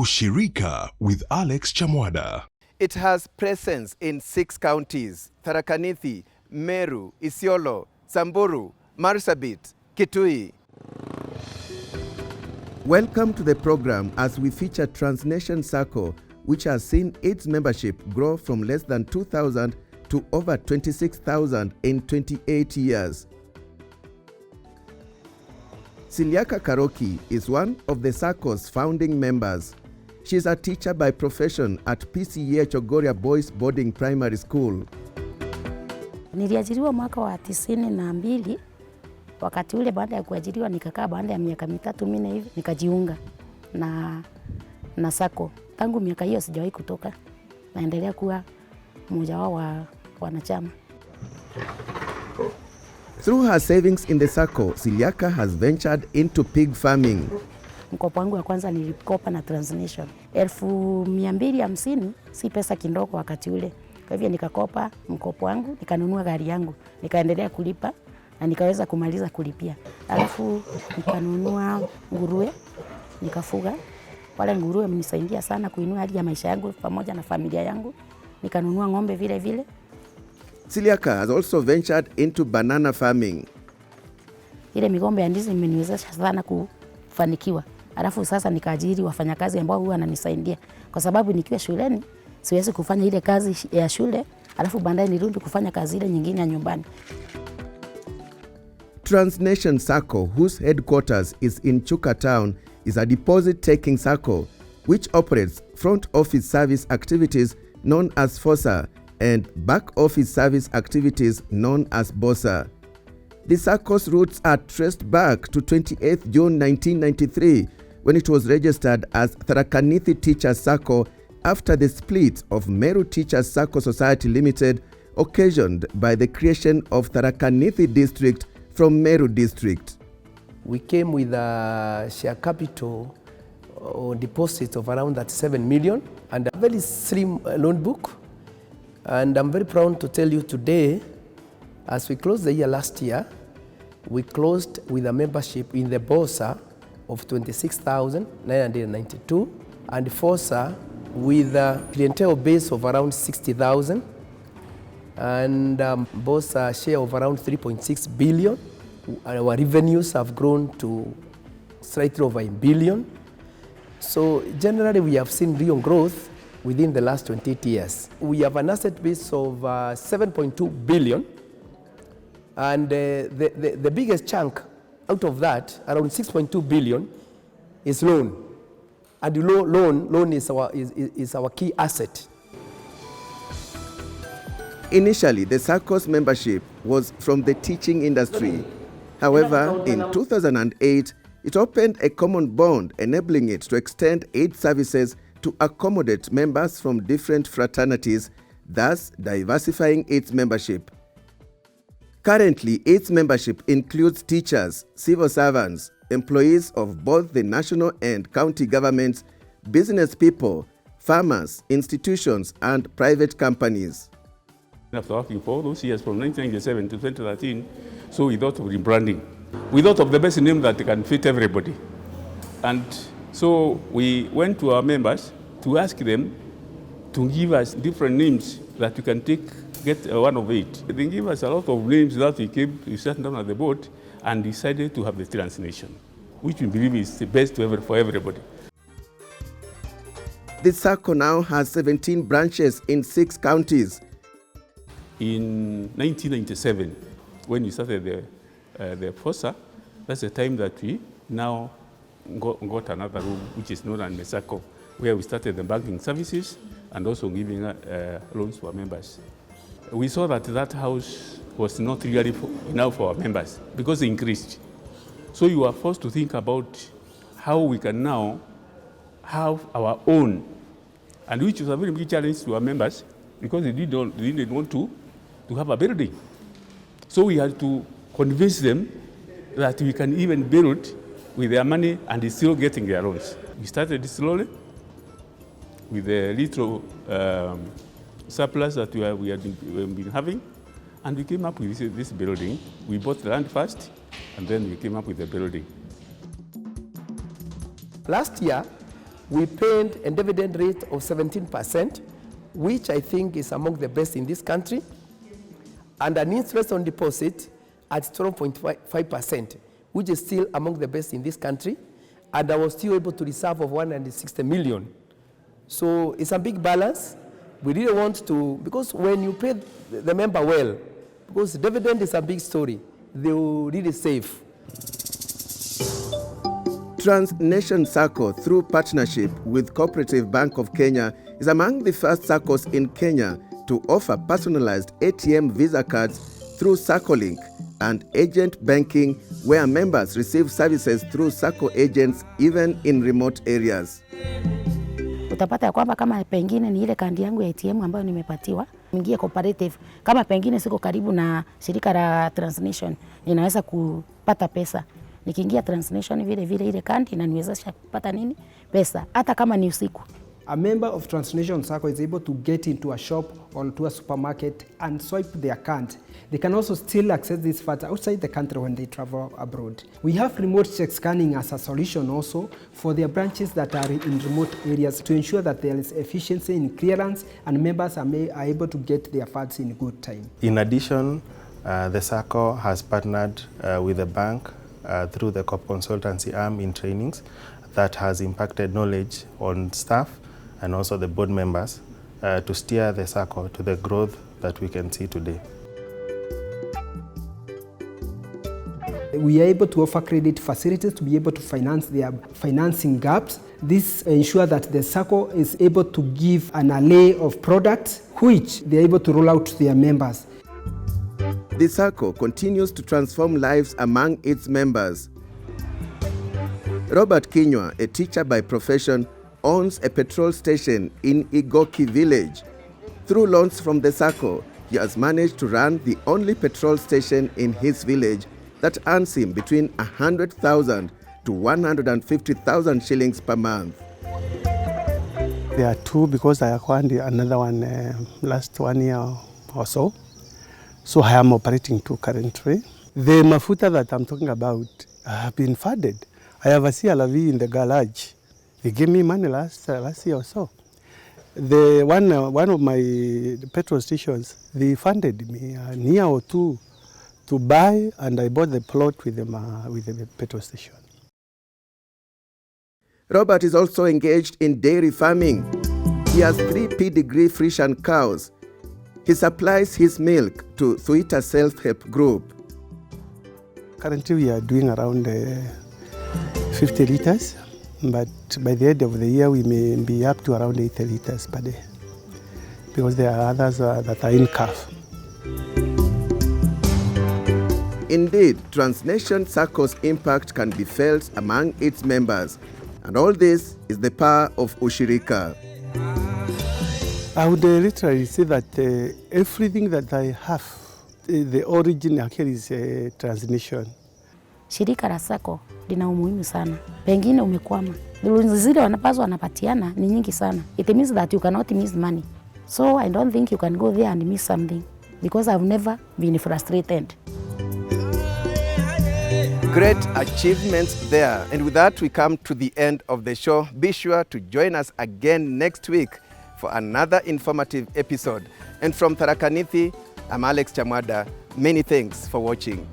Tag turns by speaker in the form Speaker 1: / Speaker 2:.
Speaker 1: Ushirika with Alex Chamwada.
Speaker 2: It has presence in 6 counties: Tharaka Nithi, Meru, Isiolo, Samburu, Marsabit, Kitui. Welcome to the program as we feature Trans Nation Sacco, which has seen its membership grow from less than 2,000 to over 26,000 in 28 years. Siliaka Karoki is one of the Sacco's founding members. She is a teacher by profession at PCEA Chogoria Boys Boarding Primary School.
Speaker 3: Niliajiriwa mwaka wa 92. Wakati ule baada ya kuajiriwa nikakaa baada ya miaka 3-4 hivi nikajiunga na Sacco. Tangu miaka hiyo sijawahi kutoka. Naendelea kuwa mmoja wao wa wanachama.
Speaker 2: Through her savings in the Sacco, Siliaka has ventured into pig farming.
Speaker 3: Mkopo wangu wa kwanza nilikopa na Transnation. 250 si pesa kidogo wakati ule. Kwa hivyo nikakopa mkopo wangu, nikanunua gari yangu, nikaendelea kulipa na nikaweza kumaliza kulipia. Alafu nikanunua nguruwe, nikafuga. Wale nguruwe wamenisaidia sana kuinua hali ya maisha yangu pamoja na familia yangu. Nikanunua ng'ombe vile vile.
Speaker 2: Siliaka has also ventured into banana farming.
Speaker 3: Ile migombe ya ndizi imeniwezesha sana kufanikiwa. Alafu sasa nikaajiri wafanyakazi ambao huwa wananisaidia. Kwa sababu nikiwa shuleni siwezi kufanya ile kazi ya shule, alafu baadaye nirudi kufanya kazi ile nyingine ya nyumbani.
Speaker 2: Transnation Sacco, whose headquarters is in Chuka Town, is a deposit-taking Sacco which operates front office service activities known as FOSA and back office service activities known as BOSA. The Sacco's roots are traced back to 28th June 1993 when it was registered as Tharaka Nithi Teachers Sacco after the split of Meru Teachers Sacco Society Limited occasioned by the creation of Tharaka Nithi District from Meru District.
Speaker 4: We came with a share capital or deposit of around 37 million and a very slim loan book. And I'm very proud to tell you today, as we closed the year last year, we closed with a membership in the BOSA of 26,992 and FOSA with a clientele base of around 60,000 and BOSA share of around 3.6 billion. Our revenues have grown to slightly over 1 billion. So generally we have seen real growth within the last 28 years. We have an asset base of 7.2 billion. And the biggest chunk out of that, around 6.2 billion, is loan. And the loan is our key asset.
Speaker 2: Initially, the Sacco's membership was from the teaching industry. However, in 2008, it opened a common bond enabling it to extend aid services to accommodate members from different fraternities, thus diversifying its membership. Currently, its membership includes teachers, civil servants, employees of both the national and county governments, business people, farmers, institutions, and private companies.
Speaker 5: After working for all those years from 1997 to 2013, so we thought of rebranding. We thought of the best name that can fit everybody. And so we went to our members to ask them to give us different names that we can get one of it. They gave us a lot of names that we sat down at the board and decided to have the Transnation, which we believe is the best for everybody.
Speaker 2: The Sacco now has 17 branches in 6 counties.
Speaker 5: In 1997, when we started the FOSA, that's the time that we now got another room, which is known as Sacco, where we started the banking services and also giving loans to our members. We saw that house was not really enough for our members because it increased. So you are forced to think about how we can now have our own, and which was a very big challenge to our members because they didn't want to have a building. So we had to convince them that we can even build with their money and still getting their loans. We started slowly with the little surplus that we had been having, and we came up with this building. We bought the land first, and then we came up with the building.
Speaker 4: Last year, We paid a dividend rate of 17%, which I think is among the best in this country, and an interest on deposit at 12.5%, which is still among the best in this country, and I was still able to reserve of 160 million. So it's a big balance. We really want to, because when you pay the member well, because dividend is a big story, they will really save.
Speaker 2: Trans Nation Sacco, through partnership with Co-operative Bank of Kenya, is among the first SACCOs in Kenya to offer personalized ATM Visa cards through Sacco Link and agent banking, where members receive services through Sacco agents even in remote areas.
Speaker 3: Utapata ya kwamba kama pengine ni ile kandi yangu ya ATM ambayo nimepatiwa, ningie cooperative, kama pengine siko karibu na shirika la Transnation, ninaweza kupata pesa. Nikiingia Transnation vile vile ile kandi inaniwezesha kupata nini? Pesa, hata kama ni usiku.
Speaker 6: A member of Trans Nation Sacco is able to get into a shop or to a supermarket and swipe their card. They can also still access these funds outside the country when they travel abroad. We have remote check scanning as a solution also for their branches that are in remote areas to ensure that there is efficiency in clearance and members are able to get their funds in good time.
Speaker 7: In addition, the Sacco has partnered with the bank through the COP consultancy arm in trainings that has impacted knowledge on staff and also the board members to steer the Sacco to the growth that we can see today.
Speaker 6: We are able to offer credit facilities to be able to finance their financing gaps. This ensures that the Sacco is able to give an array of products which they are able to roll out to their members.
Speaker 2: The Sacco continues to transform lives among its members. Robert Kinywa, a teacher by profession, owns a petrol station in Igoki village. Through loans from the Sacco, he has managed to run the only petrol station in his village that earns him between 100,000 to 150,000 shillings per month.
Speaker 8: There are two because I acquired another one last 1 year or so. So I am operating two currently. The mafuta that I'm talking about have been funded. I have a CLV in the garage. They gave me money last year or so. The one of my petrol stations, they funded me a year or two to buy, and I bought the plot with the petrol station.
Speaker 2: Robert is also engaged in dairy farming. He has 3 pedigree Frisian cows. He supplies his milk to Thuita Self-Help Group.
Speaker 8: Currently we are doing around 50 liters, but by the end of the year we may be up to around 80 liters per day, because there are others that are in calf.
Speaker 2: Indeed, Transnation Sacco's impact can be felt among its members, and all this is the power of Ushirika.
Speaker 8: I would literally say that everything that I have, the origin actually is Transnation.
Speaker 3: Shirika la Sacco lina umuhimu sana. Pengine umekwama, zile wanapatiana ni nyingi sana. It means that you cannot miss money. So I don't think you can go there and miss something, because I've never been frustrated.
Speaker 2: Great achievements there. And with that, we come to the end of the show. Be sure to join us again next week for another informative episode. And from Tharaka Nithi, I'm Alex Chamwada. Many thanks for watching.